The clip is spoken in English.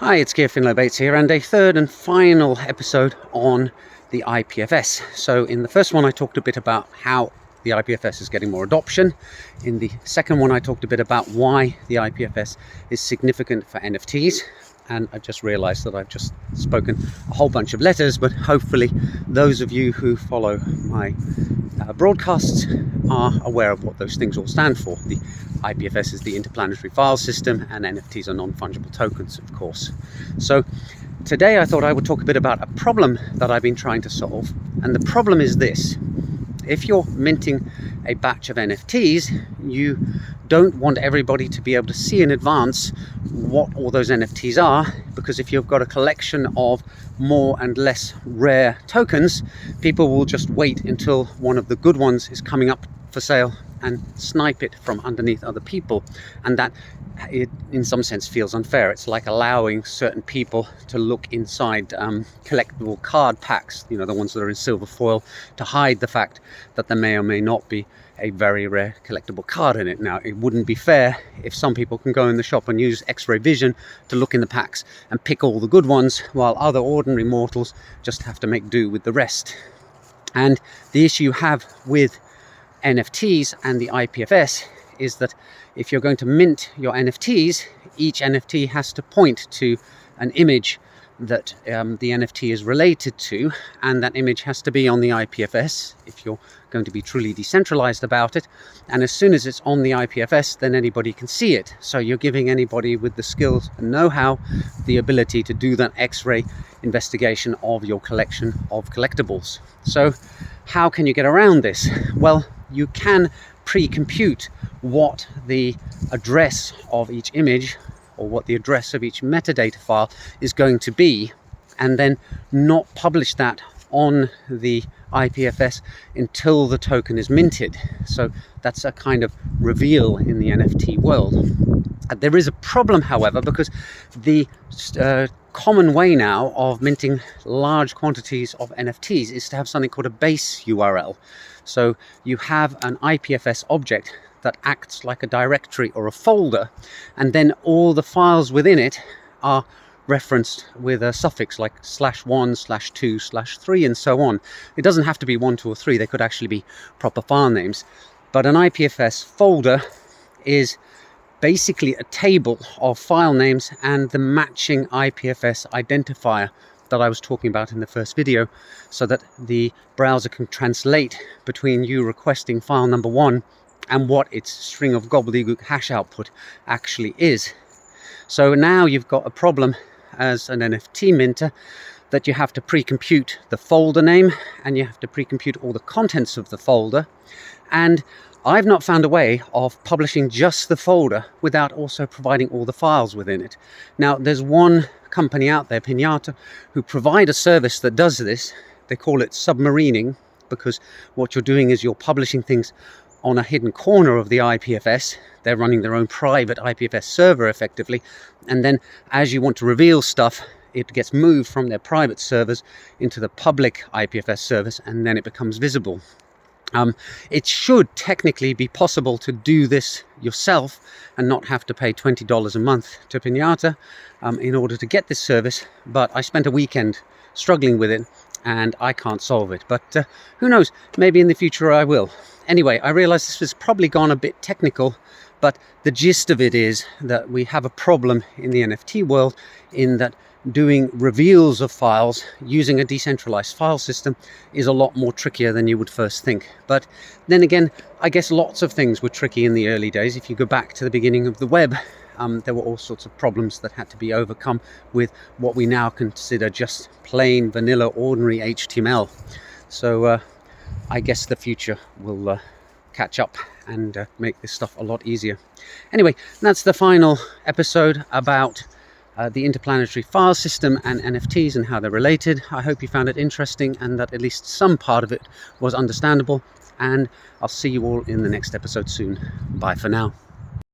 Hi, it's Gear Finlow Bates here, and a third and final episode on the IPFS. So in the first one I talked a bit about how the IPFS is getting more adoption. In the second one I talked a bit about why the IPFS is significant for NFTs. And I just realized that I've just spoken a whole bunch of letters, but hopefully those of you who follow my broadcasts are aware of what those things all stand for. The IPFS is the Interplanetary File System, and NFTs are non-fungible tokens, of course. So today I thought I would talk a bit about a problem that I've been trying to solve. And the problem is this: if you're minting a batch of NFTs, you don't want everybody to be able to see in advance what all those NFTs are, because if you've got a collection of more and less rare tokens, people will just wait until one of the good ones is coming up for sale and snipe it from underneath other people. And that, in some sense, feels unfair. It's like allowing certain people to look inside collectible card packs, the ones that are in silver foil, to hide the fact that there may or may not be a very rare collectible card in it. Now, it wouldn't be fair if some people can go in the shop and use X-ray vision to look in the packs and pick all the good ones, while other ordinary mortals just have to make do with the rest. And the issue you have with NFTs and the IPFS is that if you're going to mint your NFTs, each NFT has to point to an image that the NFT is related to, and that image has to be on the IPFS if you're going to be truly decentralized about it. And as soon as it's on the IPFS, then anybody can see it. So you're giving anybody with the skills and know-how the ability to do that X-ray investigation of your collection of collectibles. So how can you get around this? Well, you can pre-compute what the address of each image or what the address of each metadata file is going to be, and then not publish that on the IPFS until the token is minted. So that's a kind of reveal in the NFT world. There is a problem, however, because the common way now of minting large quantities of NFTs is to have something called a base URL. So you have an IPFS object that acts like a directory or a folder, and then all the files within it are referenced with a suffix like /1, /2, /3, and so on. It doesn't have to be 1, 2, or 3. They could actually be proper file names. But an IPFS folder is basically a table of file names and the matching IPFS identifier that I was talking about in the first video, so that the browser can translate between you requesting file number 1 and what its string of gobbledygook hash output actually is. So now you've got a problem as an NFT minter, that you have to pre-compute the folder name and you have to pre-compute all the contents of the folder. And I've not found a way of publishing just the folder without also providing all the files within it. Now, there's one company out there, Pinata, who provide a service that does this. They call it submarining, because what you're doing is you're publishing things on a hidden corner of the IPFS. They're running their own private IPFS server effectively, and then as you want to reveal stuff, it gets moved from their private servers into the public IPFS service, and then it becomes visible. It should technically be possible to do this yourself and not have to pay $20 a month to Pinata in order to get this service, but I spent a weekend struggling with it and I can't solve it. But who knows, maybe in the future I will. Anyway, I realize this has probably gone a bit technical, but the gist of it is that we have a problem in the NFT world in that doing reveals of files using a decentralized file system is a lot more trickier than you would first think. But then again, I guess lots of things were tricky in the early days. If you go back to the beginning of the web, there were all sorts of problems that had to be overcome with what we now consider just plain vanilla ordinary HTML. So I guess the future will catch up and make this stuff a lot easier. Anyway, that's the final episode about the Interplanetary File System and NFTs and how they're related. I hope you found it interesting and that at least some part of it was understandable, and I'll see you all in the next episode soon. Bye for now.